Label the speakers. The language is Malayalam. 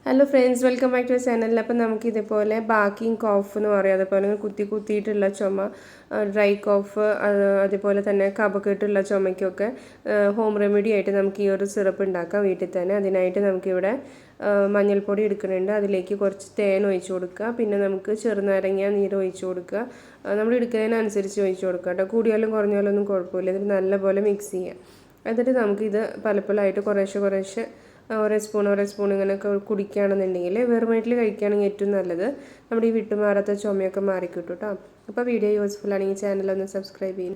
Speaker 1: Hello friends, welcome back to channel. അപ്പം നമുക്കിതേപോലെ ബാക്കിങ് കോഫ് എന്ന് പറയും, അതേപോലെ കുത്തിയിട്ടുള്ള ചുമ, ഡ്രൈ കോഫ്, അതേപോലെ തന്നെ കഫക്കെട്ടുള്ള ചുമയ്ക്കൊക്കെ ഹോം റെമഡി ആയിട്ട് നമുക്ക് ഈ ഒരു സിറപ്പ് ഉണ്ടാക്കാം വീട്ടിൽ തന്നെ. അതിനായിട്ട് നമുക്കിവിടെ മഞ്ഞൾപ്പൊടി എടുക്കുന്നുണ്ട്. അതിലേക്ക് കുറച്ച് തേൻ ഒഴിച്ച് കൊടുക്കുക. പിന്നെ നമുക്ക് ചെറുനാരങ്ങ നീര് ഒഴിച്ച് കൊടുക്കുക. നമ്മൾ എടുക്കുന്നതിനനുസരിച്ച് ഒഴിച്ച് കൊടുക്കുക കേട്ടോ. കൂടിയാലും കുറഞ്ഞാലും ഒന്നും കുഴപ്പമില്ല. ഇതിന് നല്ലപോലെ മിക്സ് ചെയ്യുക. എന്നിട്ട് നമുക്കിത് പലപ്പോഴായിട്ട് കുറേശ്ശെ ഓരോ സ്പൂൺ ഇങ്ങനെ കുടിക്കുകയാണെന്നുണ്ടെങ്കിൽ വെറും വയറ്റിൽ കഴിക്കുകയാണെങ്കിൽ ഏറ്റവും നല്ലത്. നമ്മുടെ ഈ വിട്ടുമാറാത്ത ചുമയൊക്കെ മാറിക്കിട്ടും കേട്ടോ. അപ്പോൾ വീഡിയോ യൂസ്ഫുൾ ആണെങ്കിൽ ചാനൽ ഒന്ന് സബ്സ്ക്രൈബ് ചെയ്യും.